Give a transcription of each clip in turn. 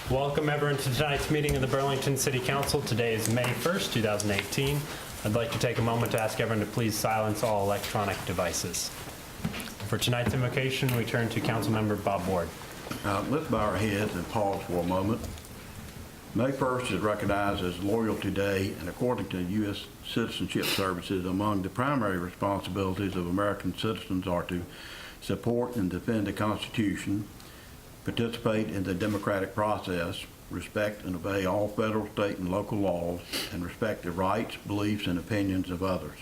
Welcome everyone to tonight's meeting of the Burlington City Council. Today is May 1st, 2018. I'd like to take a moment to ask everyone to please silence all electronic devices. For tonight's invocation, we turn to Councilmember Bob Ward. Let's bow our heads and pause for a moment. May 1st is recognized as Loyalty Day, and according to U.S. Citizenship Services, among the primary responsibilities of American citizens are to support and defend the Constitution, participate in the democratic process, respect and obey all federal, state, and local laws, and respect the rights, beliefs, and opinions of others.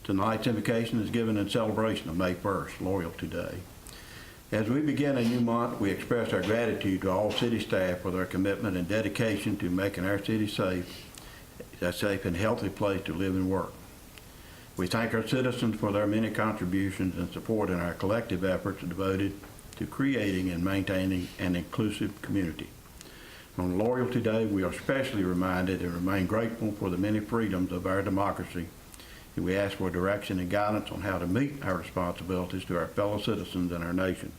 Tonight's invocation is given in celebration of May 1st, Loyalty Day. As we begin a new month, we express our gratitude to all city staff for their commitment and dedication to making our city a safe and healthy place to live and work. We thank our citizens for their many contributions and support in our collective efforts devoted to creating and maintaining an inclusive community. On Loyalty Day, we are especially reminded and remain grateful for the many freedoms of our democracy, and we ask for direction and guidance on how to meet our responsibilities to our fellow citizens and our nation.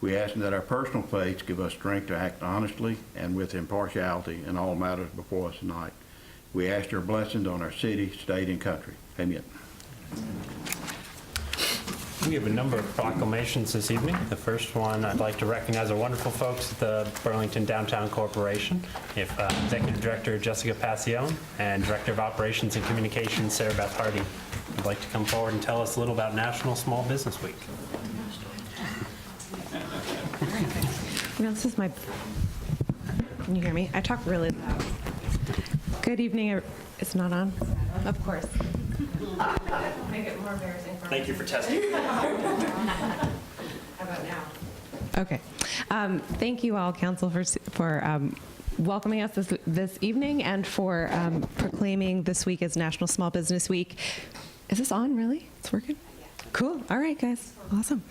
We ask that our personal faiths give us strength to act honestly and with impartiality in all matters before us tonight. We ask your blessings on our city, state, and country. Amen. We have a number of proclamations this evening. The first one, I'd like to recognize our wonderful folks at the Burlington Downtown Corporation. If Executive Director Jessica Passione and Director of Operations and Communications Sarah Beth Hardy would like to come forward and tell us a little about National Small Business Week. You know, this is my, can you hear me? I talk really loud. Good evening. It's not on? Of course. Make it more embarrassing for me. Thank you for testing. How about now? Okay. Thank you all, Council, for welcoming us this evening and for proclaiming this week as National Small Business Week. Is this on, really? It's working? Cool. All right, guys. Awesome.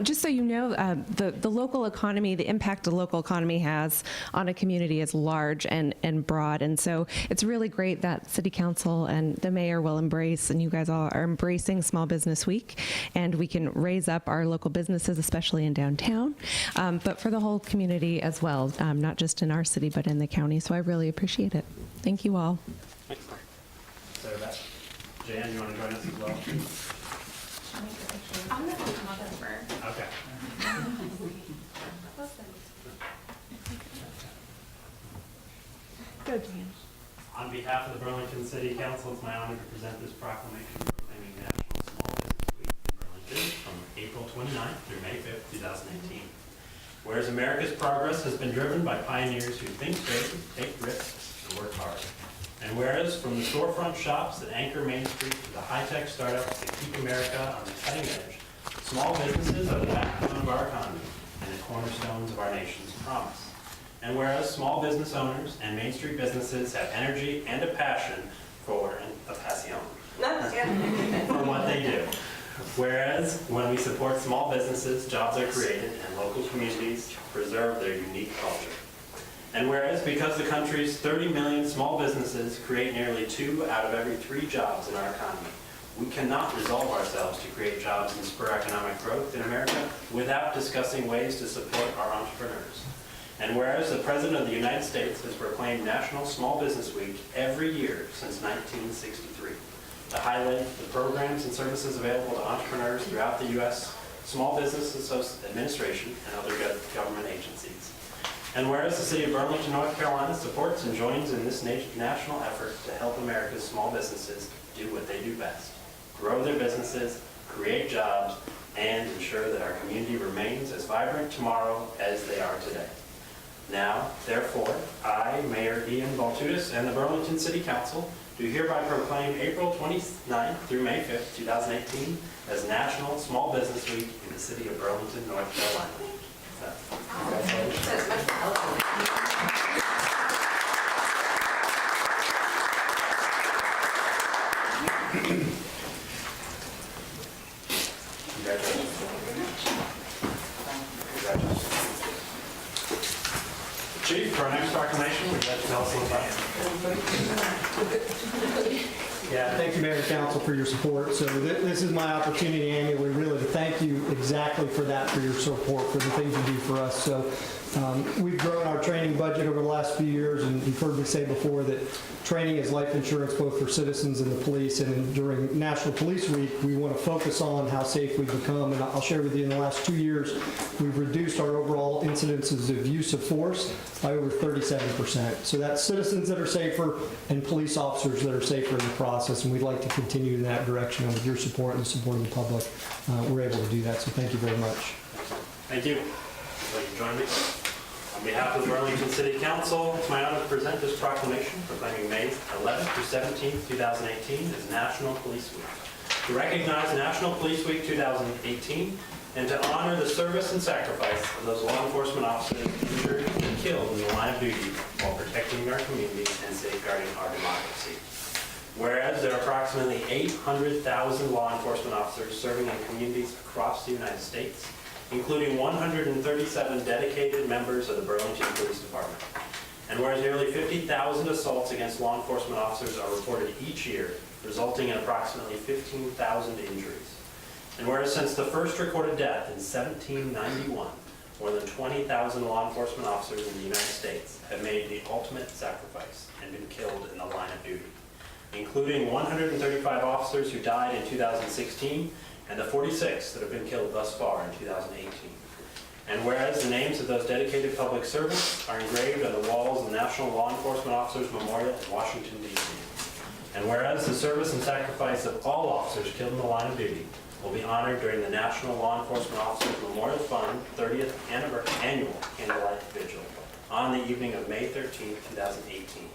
Just so you know, the local economy, the impact the local economy has on a community is large and broad. And so it's really great that City Council and the mayor will embrace, and you guys all are embracing Small Business Week, and we can raise up our local businesses, especially in downtown, but for the whole community as well, not just in our city, but in the county. So I really appreciate it. Thank you all. Excellent. Sarah Beth. Jan, you want to join us as well? I'm going to come up over. Okay. Go, Jan. On behalf of the Burlington City Council, it's my honor to present this proclamation proclaiming National Small Business Week in Burlington from April 29th through May 5th, 2018. Whereas America's progress has been driven by pioneers who think big, take risks, and work hard. And whereas from the storefront shops that anchor Main Street to the high-tech startups that keep America on the cutting edge, small businesses are the backbone of our economy and the cornerstones of our nation's promise. And whereas small business owners and Main Street businesses have energy and a passion for a passion for what they do. Whereas when we support small businesses, jobs are created and local communities preserve their unique culture. And whereas because the country's 30 million small businesses create nearly 2 out of every 3 jobs in our economy, we cannot resolve ourselves to create jobs and spur economic growth in America without discussing ways to support our entrepreneurs. And whereas the President of the United States has proclaimed National Small Business Week every year since 1963 to highlight the programs and services available to entrepreneurs throughout the U.S. Small Business Administration and other government agencies. And whereas the City of Burlington, North Carolina supports and joins in this national effort to help America's small businesses do what they do best, grow their businesses, create jobs, and ensure that our community remains as vibrant tomorrow as they are today. Now, therefore, I, Mayor Ian Baltutis, and the Burlington City Council do hereby proclaim April 29th through May 5th, 2018 as National Small Business Week in the City of Burlington, North Carolina. Chief, for our next proclamation, would you like to tell us a little about it? Yeah, thank you, Mayor and Council, for your support. So this is my opportunity annually, really, to thank you exactly for that, for your support, for the things you do for us. So we've grown our training budget over the last few years, and you've heard me say before that training is life insurance both for citizens and the police. And during National Police Week, we want to focus on how safe we've become. And I'll share with you, in the last 2 years, we've reduced our overall incidences of use of force by over 37%. So that's citizens that are safer and police officers that are safer in the process. And we'd like to continue in that direction. And with your support and the support of the public, we're able to do that. So thank you very much. Thank you. Would you join me? On behalf of the Burlington City Council, it's my honor to present this proclamation proclaiming May 11th through 17th, 2018 as National Police Week. To recognize National Police Week 2018 and to honor the service and sacrifice of those law enforcement officers injured and killed in the line of duty while protecting our community and safeguarding our democracy. Whereas there are approximately 800,000 law enforcement officers serving in communities across the United States, including 137 dedicated members of the Burlington Police Department. And whereas nearly 50,000 assaults against law enforcement officers are reported each year, resulting in approximately 15,000 injuries. And whereas since the first recorded death in 1791, more than 20,000 law enforcement officers in the United States have made the ultimate sacrifice and been killed in the line of duty, including 135 officers who died in 2016 and the 46 that have been killed thus far in 2018. And whereas the names of those dedicated public servants are engraved on the walls of the National Law Enforcement Officers Memorial in Washington, D.C. And whereas the service and sacrifice of all officers killed in the line of duty will be honored during the National Law Enforcement Officers Memorial Fund 30th Annual Candlelight Vigil on the evening of May 13, 2018.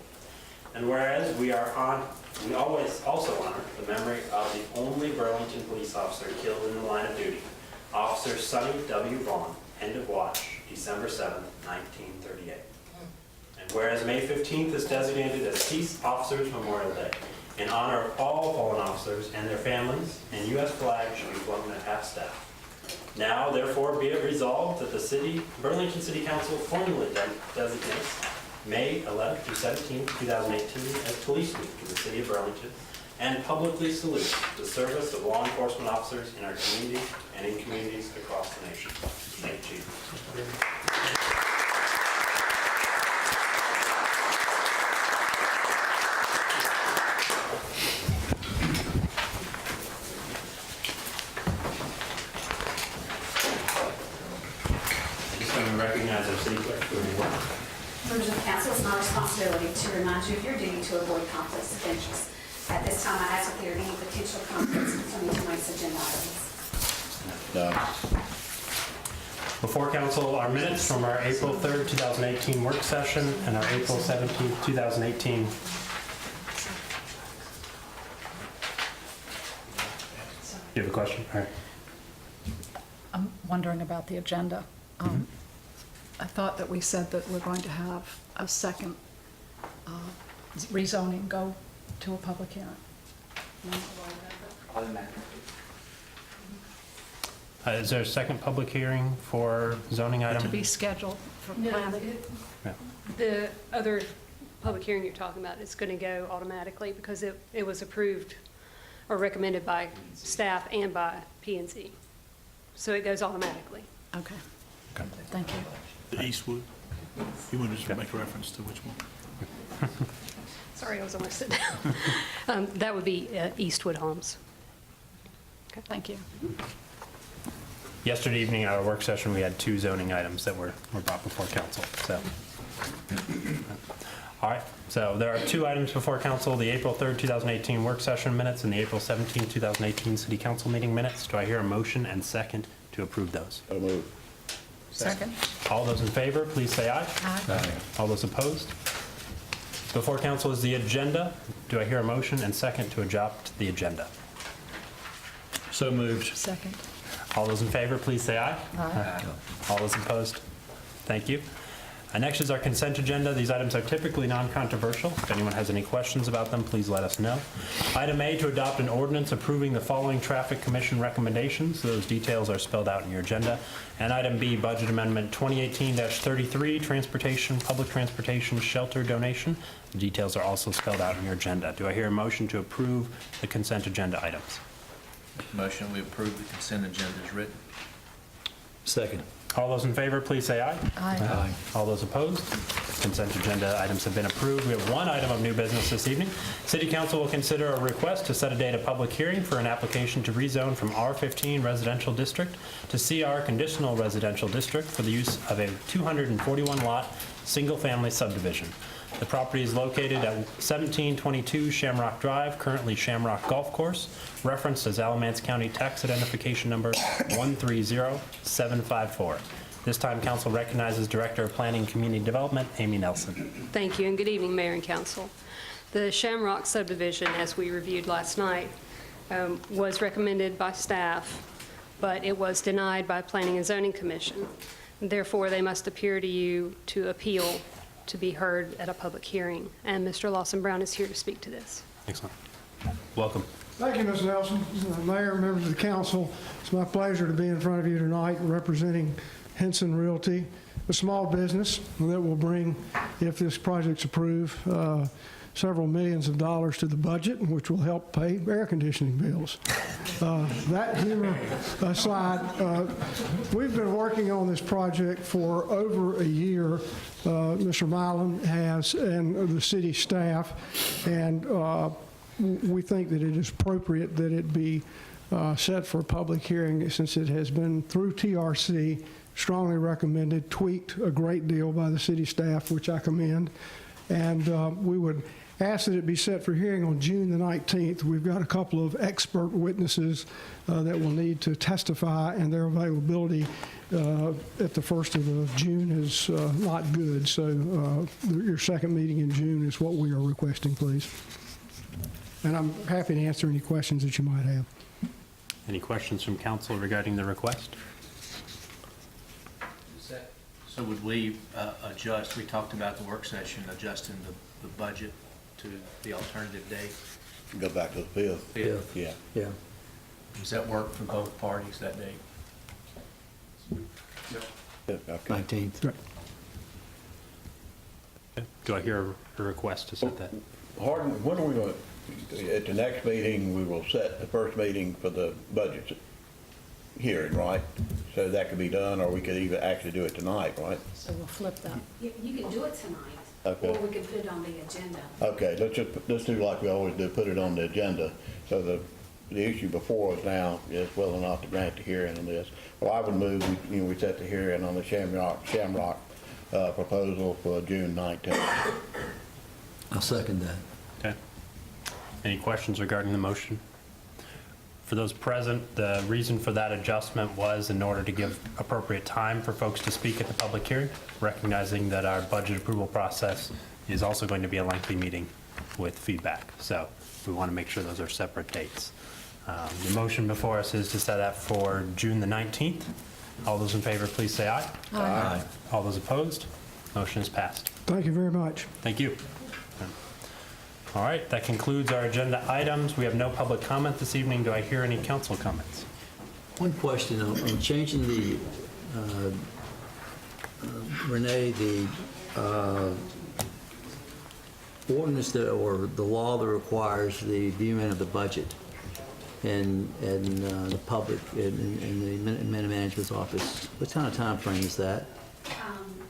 And whereas we always also honor the memory of the only Burlington police officer killed in the line of duty, Officer Sonny W. Vaughn, end of watch, December 7, 1938. And whereas May 15th is designated as Peace Officers Memorial Day, in honor of all fallen officers and their families, and U.S. flag should be flown at half-staff. Now, therefore, be it resolved that the Burlington City Council formally designates May 11th through 17th, 2018 as Police Week in the City of Burlington, and publicly salute the service of law enforcement officers in our community and in communities across the nation. Thank you, Chief. I'm just going to recognize our city clerk for her work. Members of council, it's my responsibility to remind you of your duty to avoid conflicts of interest. At this time, I ask if there are any potential conflicts concerning tonight's agenda items. Before council are minutes from our April 3rd, 2018 work session and our April 17th, 2018. You have a question? All right. I'm wondering about the agenda. I thought that we said that we're going to have a second rezoning go to a public hearing. Is there a second public hearing for zoning item? To be scheduled for No, planning. Yeah. the other public hearing you're talking about is going to go automatically because it was approved or recommended by staff and by P&Z. So it goes automatically. Okay. Thank you. The Eastwood? You want to just make reference to which one? Sorry, I was almost sitting down. That would be Eastwood Homes. Thank you. Yesterday evening, at our work session, we had two zoning items that were brought before council, so. All right, so there are two items before council, the April 3rd, 2018 work session minutes and the April 17th, 2018 city council meeting minutes. Do I hear a motion and second to approve those? So moved. Second? All those in favor, please say aye. Aye. All those opposed? Before council is the agenda. Do I hear a motion and second to adopt the agenda? So moved. Second? All those in favor, please say aye. Aye. All those opposed? Thank you. Next is our consent agenda. These items are typically non-controversial. If anyone has any questions about them, please let us know. Item A, to adopt an ordinance approving the following Traffic Commission recommendations. Those details are spelled out in your agenda. And item B, Budget Amendment 2018-33, Transportation, Public Transportation Shelter Donation. The details are also spelled out in your agenda. Do I hear a motion to approve the consent agenda items? Motion, we approve the consent agenda as written. Second. All those in favor, please say aye. Aye. All those opposed? Consent agenda items have been approved. We have one item of new business this evening. City Council will consider a request to set a date of public hearing for an application to rezone from R15 Residential District to CR Conditional Residential District for the use of a 241-lot, single-family subdivision. The property is located at 1722 Shamrock Drive, currently Shamrock Golf Course, referenced as Alamance County Tax Identification Number 130754. This time, council recognizes Director of Planning and Community Development, Amy Nelson. Thank you, and good evening, Mayor and Council. The Shamrock subdivision, as we reviewed last night, was recommended by staff, but it was denied by Planning and Zoning Commission. Therefore, they must appear to you to appeal to be heard at a public hearing. And Mr. Lawson Brown is here to speak to this. Excellent. Welcome. Thank you, Ms. Nelson. Mayor, members of the council, it's my pleasure to be in front of you tonight representing Henson Realty, a small business that will bring, if this project's approved, several millions of dollars to the budget, which will help pay air conditioning bills. That humor aside, we've been working on this project for over a year. Mr. Milan has, and the city staff, and we think that it is appropriate that it be set for a public hearing since it has been through TRC, strongly recommended, tweaked a great deal by the city staff, which I commend. And we would ask that it be set for hearing on June the 19th. We've got a couple of expert witnesses that will need to testify, and their availability at the 1st of June is not good. So your second meeting in June is what we are requesting, please. And I'm happy to answer any questions that you might have. Any questions from council regarding the request? So would we adjust, we talked about the work session, adjusting the budget to the alternative date? Go back to the 5th. Fifth. Yeah. Yeah. Does that work for both parties that date? Okay. 19th. Okay. Do I hear a request to set that? Harden, when are we going to, at the next meeting, we will set the first meeting for the budget hearing, right? So that could be done, or we could even actually do it tonight, right? So we'll flip that. You can do it tonight, Okay. or we can put it on the agenda. Okay, let's do like we always do, put it on the agenda. So the issue before us now is whether or not to grant the hearing on this. Well, I would move, we set the hearing on the Shamrock proposal for June 19th. I'll second that. Okay. Any questions regarding the motion? For those present, the reason for that adjustment was in order to give appropriate time for folks to speak at the public hearing, recognizing that our budget approval process is also going to be a lengthy meeting with feedback. So we want to make sure those are separate dates. The motion before us is to set that for June the 19th. All those in favor, please say aye. Aye. All those opposed? Motion is passed. Thank you very much. Thank you. All right, that concludes our agenda items. We have no public comment this evening. Do I hear any council comments? One question on changing the, Renee, the ordinance that, or the law that requires the viewing of the budget in the public, in the manager's office. What kind of time frame is that? It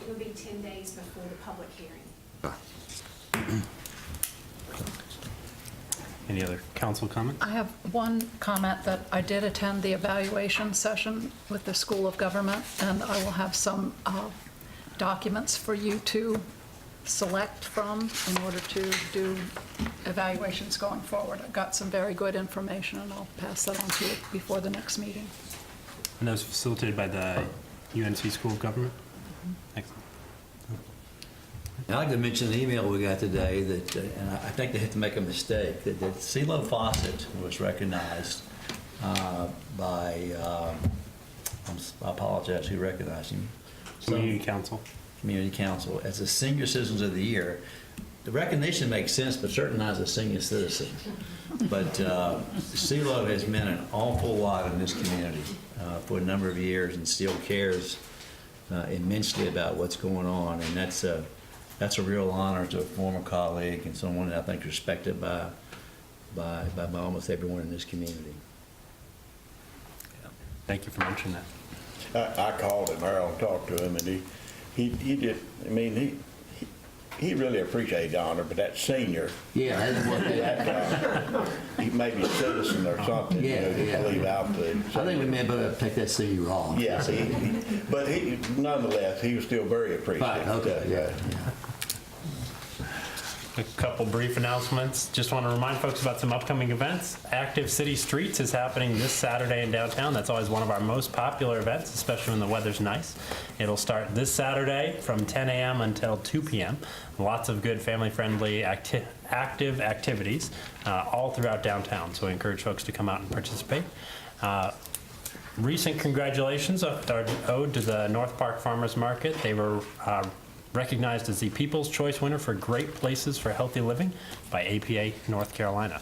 will be 10 days before the public hearing. Any other council comment? I have one comment that I did attend the evaluation session with the School of Government, and I will have some documents for you to select from in order to do evaluations going forward. I've got some very good information, and I'll pass that on to you before the next meeting. And that was facilitated by the UNC School of Government? Excellent. I'd like to mention the email we got today that, and I think they had to make a mistake, that CeeLo Fawcett was recognized by, I apologize, who recognized him? Community Council. Community Council as the Senior Citizens of the Year. The recognition makes sense, but certainly not as a senior citizen. But CeeLo has meant an awful lot in this community for a number of years and still cares immensely about what's going on. And that's a real honor to a former colleague and someone that I think is respected by almost everyone in this community. Thank you for mentioning that. I called him, Earl, and talked to him, and he did, I mean, he really appreciated the honor, but that senior, Yeah, that's what he may be a citizen or something, you know, Yeah. to leave out the. I think we may have take that city wrong. Yeah, but nonetheless, he was still very appreciative. Right, okay, yeah. A couple brief announcements. Just want to remind folks about some upcoming events. Active City Streets is happening this Saturday in downtown. That's always one of our most popular events, especially when the weather's nice. It'll start this Saturday from 10 a.m. until 2 p.m. Lots of good family-friendly active activities all throughout downtown, so we encourage folks to come out and participate. Recent congratulations are owed to the North Park Farmers Market. They were recognized as the People's Choice winner for Great Places for Healthy Living by APA North Carolina.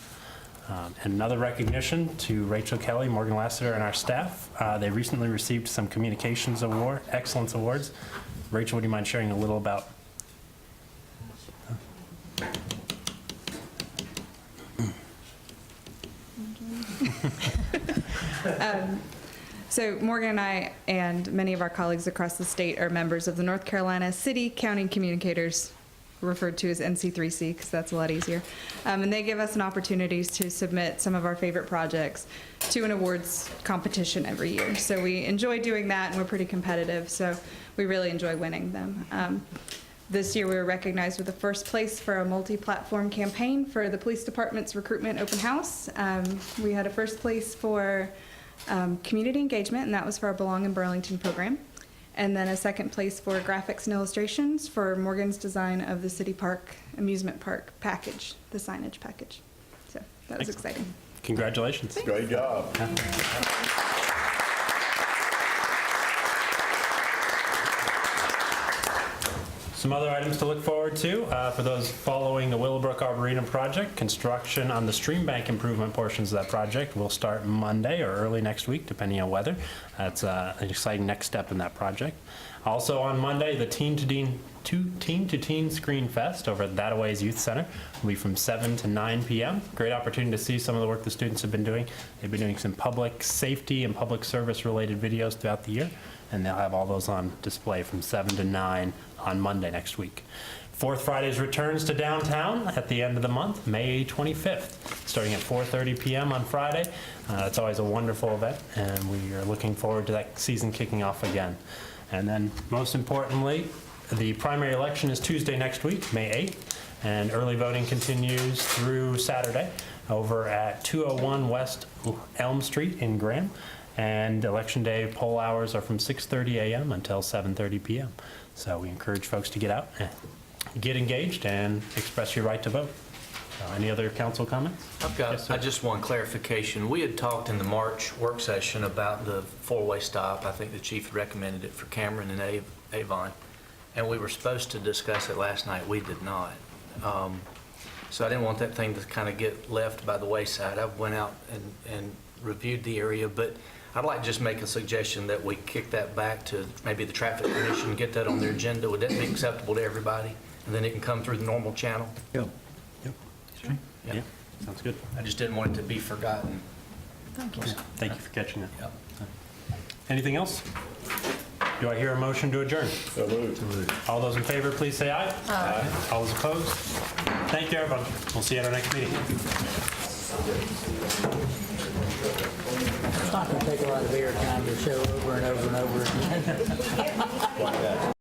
And another recognition to Rachel Kelly, Morgan Lassiter, and our staff. They recently received some communications award, excellence awards. Rachel, would you mind sharing a little about? So Morgan and I and many of our colleagues across the state are members of the North Carolina City County Communicators, referred to as NC3C because that's a lot easier. And they give us an opportunity to submit some of our favorite projects to an awards competition every year. So we enjoy doing that, and we're pretty competitive, so we really enjoy winning them. This year we were recognized with the first place for a multi-platform campaign for the police department's recruitment open house. We had a first place for community engagement, and that was for our Belong in Burlington program. And then a second place for graphics and illustrations for Morgan's design of the City Park Amusement Park package, the signage package. So that was exciting. Congratulations. Great job. Some other items to look forward to for those following the Willowbrook Arboretum project. Construction on the stream bank improvement portions of that project will start Monday or early next week, depending on weather. That's an exciting next step in that project. Also on Monday, the Teen to Teen Screen Fest over at That-A-Ways Youth Center will be from 7 to 9 p.m. Great opportunity to see some of the work the students have been doing. They've been doing some public safety and public service related videos throughout the year, and they'll have all those on display from 7 to 9 on Monday next week. Fourth Friday's returns to downtown at the end of the month, May 25th, starting at 4:30 p.m. on Friday. It's always a wonderful event, and we are looking forward to that season kicking off again. And then, most importantly, the primary election is Tuesday next week, May 8th, and early voting continues through Saturday over at 201 West Elm Street in Graham. And Election Day poll hours are from 6:30 a.m. until 7:30 p.m. So we encourage folks to get out, and get engaged, and express your right to vote. Any other council comments? I've got, Yes, sir. just one clarification. We had talked in the March work session about the four-way stop. I think the chief recommended it for Cameron and Avon, and we were supposed to discuss it last night. We did not. So I didn't want that thing to kind of get left by the wayside. I went out and reviewed the area, but I'd like to just make a suggestion that we kick that back to maybe the traffic commission, get that on their agenda. Would that be acceptable to everybody? And then it can come through the normal channel? Yep. Yeah, sounds good. I just didn't want it to be forgotten. Thank you. Thank you for catching that. Yep. Anything else? Do I hear a motion to adjourn? So moved. All those in favor, please say aye. Aye. All those opposed? Thank you, everyone. We'll see you at our next meeting. It's not going to take a lot of air time to show over and over and over again.